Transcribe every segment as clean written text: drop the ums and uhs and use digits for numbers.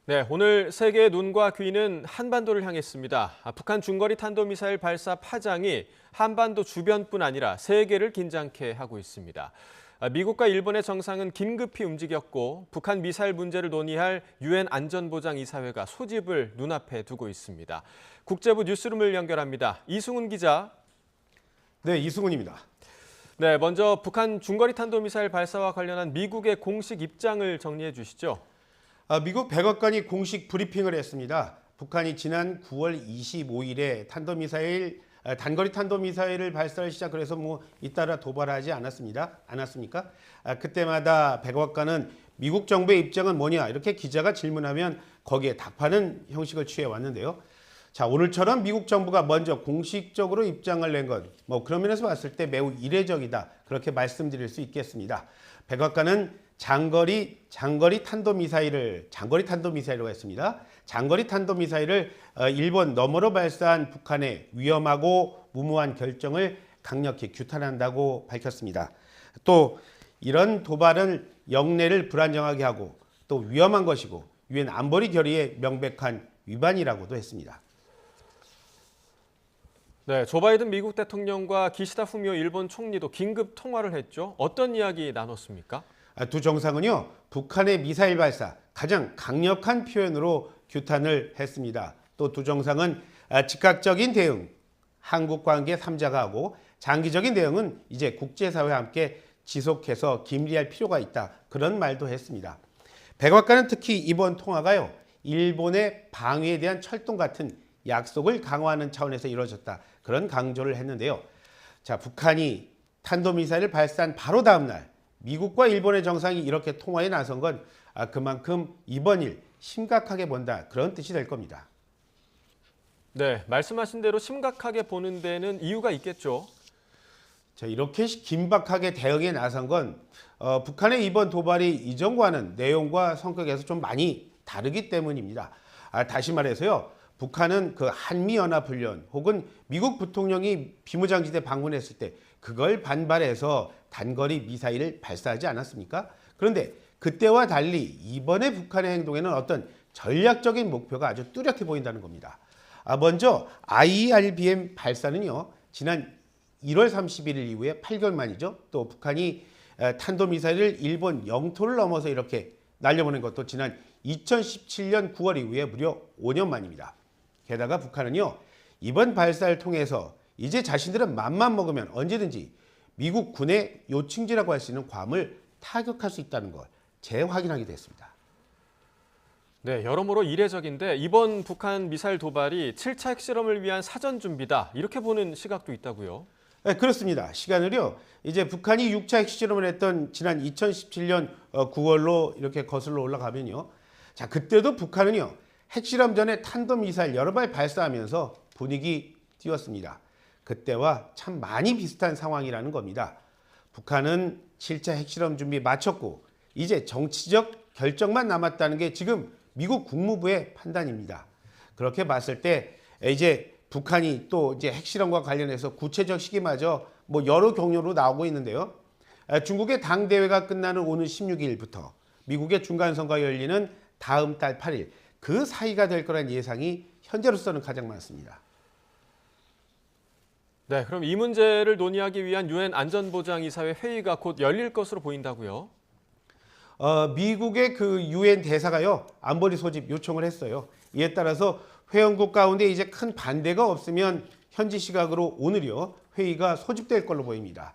네, 오늘 세계의 눈과 귀는 한반도를 향했습니다. 북한 중거리 탄도미사일 발사 파장이 한반도 주변뿐 아니라 세계를 긴장케 하고 있습니다. 미국과 일본의 정상은 긴급히 움직였고 북한 미사일 문제를 논의할 유엔 안전보장이사회가 소집을 눈앞에 두고 있습니다. 국제부 뉴스룸을 연결합니다. 이승훈 기자. 네, 이승훈입니다. 네, 먼저 북한 중거리 탄도미사일 발사와 관련한 미국의 공식 입장을 정리해 주시죠. 미국 백악관이 공식 브리핑을 했습니다. 북한이 지난 9월 25일에 단거리 탄도미사일을 발사를 시작을 해서 잇따라 도발하지 않았습니까? 그때마다 백악관은 미국 정부의 입장은 뭐냐 이렇게 기자가 질문하면 거기에 답하는 형식을 취해 왔는데요. 자, 오늘처럼 미국 정부가 먼저 공식적으로 입장을 낸 건 그런 면에서 봤을 때 매우 이례적이다. 그렇게 말씀드릴 수 있겠습니다. 백악관은 장거리 탄도미사일이라고 했습니다. 장거리 탄도미사일을 일본 너머로 발사한 북한의 위험하고 무모한 결정을 강력히 규탄한다고 밝혔습니다. 또 이런 도발은 영내를 불안정하게 하고 또 위험한 것이고 유엔 안보리 결의의 명백한 위반이라고도 했습니다. 네, 조 바이든 미국 대통령과 기시다 후미오 일본 총리도 긴급 통화를 했죠. 어떤 이야기 나눴습니까? 두 정상은요, 북한의 미사일 발사 가장 강력한 표현으로 규탄을 했습니다. 또 두 정상은 즉각적인 대응, 한국 관계 3자가 하고 장기적인 대응은 이제 국제사회와 함께 지속해서 김리할 필요가 있다. 그런 말도 했습니다. 백악관은 특히 이번 통화가요, 일본의 방위에 대한 철동 같은 약속을 강화하는 차원에서 이루어졌다. 그런 강조를 했는데요. 자, 북한이 탄도미사일을 발사한 바로 다음 날 미국과 일본의 정상이 이렇게 통화에 나선 건 그만큼 이번 일 심각하게 본다. 그런 뜻이 될 겁니다. 네, 말씀하신 대로 심각하게 보는 데는 이유가 있겠죠. 자, 이렇게 긴박하게 대응에 나선 건 북한의 이번 도발이 이전과는 내용과 성격에서 좀 많이 다르기 때문입니다. 다시 말해서요. 북한은 그 한미연합훈련 혹은 미국 부통령이 비무장지대 방문했을 때 그걸 반발해서 단거리 미사일을 발사하지 않았습니까? 그런데 그때와 달리 이번에 북한의 행동에는 어떤 전략적인 목표가 아주 뚜렷해 보인다는 겁니다. 먼저 IRBM 발사는요, 지난 1월 31일 이후에 8개월 만이죠. 또 북한이 탄도미사일을 일본 영토를 넘어서 이렇게 날려보낸 것도 지난 2017년 9월 이후에 무려 5년 만입니다. 게다가 북한은요, 이번 발사를 통해서 이제 자신들은 맘만 먹으면 언제든지 미국 군의 요충지라고 할 수 있는 괌을 타격할 수 있다는 걸 재확인하기도 했습니다. 네, 여러모로 이례적인데 이번 북한 미사일 도발이 7차 핵실험을 위한 사전 준비다. 이렇게 보는 시각도 있다고요. 네, 그렇습니다. 시간을요, 이제 북한이 6차 핵실험을 했던 지난 2017년 9월로 이렇게 거슬러 올라가면요. 자, 그때도 북한은요, 핵실험 전에 탄도미사일 여러 발 발사하면서 분위기 띄웠습니다. 그때와 참 많이 비슷한 상황이라는 겁니다. 북한은 7차 핵실험 준비 마쳤고 이제 정치적 결정만 남았다는 게 지금 미국 국무부의 판단입니다. 그렇게 봤을 때 이제 북한이 또 이제 핵실험과 관련해서 구체적 시기마저 여러 경로로 나오고 있는데요. 중국의 당대회가 끝나는 오는 16일부터 미국의 중간선거가 열리는 다음 달 8일 그 사이가 될 거란 예상이 현재로서는 가장 많습니다. 네, 그럼 이 문제를 논의하기 위한 유엔 안전보장이사회 회의가 곧 열릴 것으로 보인다고요? 미국의 그 유엔 대사가요, 안보리 소집 요청을 했어요. 이에 따라서 회원국 가운데 이제 큰 반대가 없으면 현지 시각으로 오늘이요, 회의가 소집될 걸로 보입니다.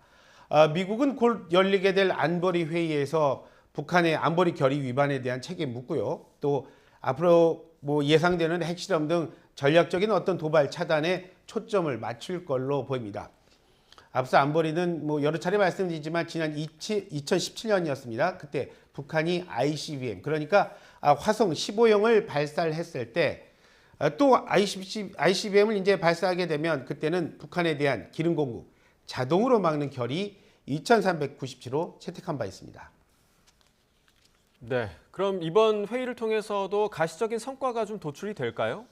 미국은 곧 열리게 될 안보리 회의에서 북한의 안보리 결의 위반에 대한 책임 묻고요. 또 앞으로 예상되는 핵실험 등 전략적인 어떤 도발 차단에 초점을 맞출 걸로 보입니다. 앞서 안보리는 여러 차례 말씀드리지만 지난 2017년이었습니다. 그때 북한이 ICBM, 그러니까 화성 15형을 발사를 했을 때 또 ICBM을 이제 발사하게 되면 그때는 북한에 대한 기름 공급 자동으로 막는 결의 2397호 채택한 바 있습니다. 네, 그럼 이번 회의를 통해서도 가시적인 성과가 좀 도출이 될까요?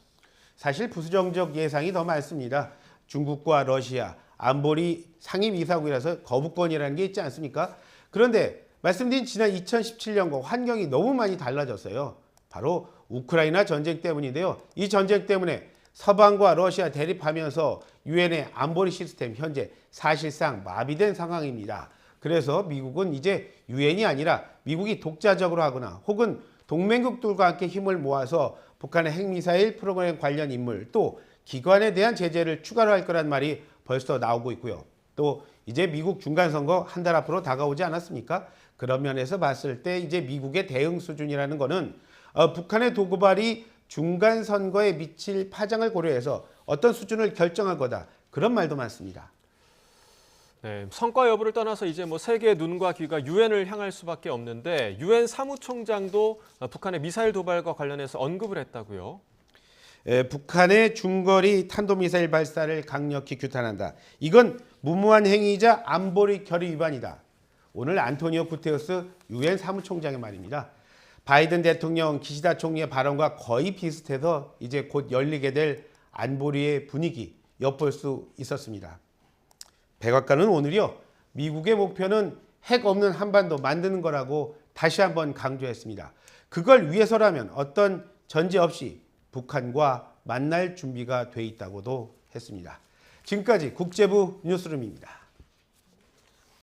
사실 부수정적 예상이 더 많습니다. 중국과 러시아, 안보리 상임이사국이라서 거부권이라는 게 있지 않습니까? 그런데 말씀드린 지난 2017년과 환경이 너무 많이 달라졌어요. 바로 우크라이나 전쟁 때문인데요. 이 전쟁 때문에 서방과 러시아 대립하면서 유엔의 안보리 시스템 현재 사실상 마비된 상황입니다. 그래서 미국은 이제 유엔이 아니라 미국이 독자적으로 하거나 혹은 동맹국들과 함께 힘을 모아서 북한의 핵미사일 프로그램 관련 인물 또 기관에 대한 제재를 추가로 할 거란 말이 벌써 나오고 있고요. 또 이제 미국 중간선거 한 달 앞으로 다가오지 않았습니까? 그런 면에서 봤을 때 이제 미국의 대응 수준이라는 거는 북한의 도구발이 중간선거에 미칠 파장을 고려해서 어떤 수준을 결정할 거다. 그런 말도 많습니다. 네, 성과 여부를 떠나서 이제 뭐 세계의 눈과 귀가 유엔을 향할 수밖에 없는데 유엔 사무총장도 북한의 미사일 도발과 관련해서 언급을 했다고요. 북한의 중거리 탄도미사일 발사를 강력히 규탄한다. 이건 무모한 행위이자 안보리 결의 위반이다. 오늘 안토니오 구테우스 유엔 사무총장의 말입니다. 바이든 대통령, 기시다 총리의 발언과 거의 비슷해서 이제 곧 열리게 될 안보리의 분위기 엿볼 수 있었습니다. 백악관은 오늘요, 미국의 목표는 핵 없는 한반도 만드는 거라고 다시 한번 강조했습니다. 그걸 위해서라면 어떤 전제 없이 북한과 만날 준비가 돼 있다고도 했습니다. 지금까지 국제부 뉴스룸입니다.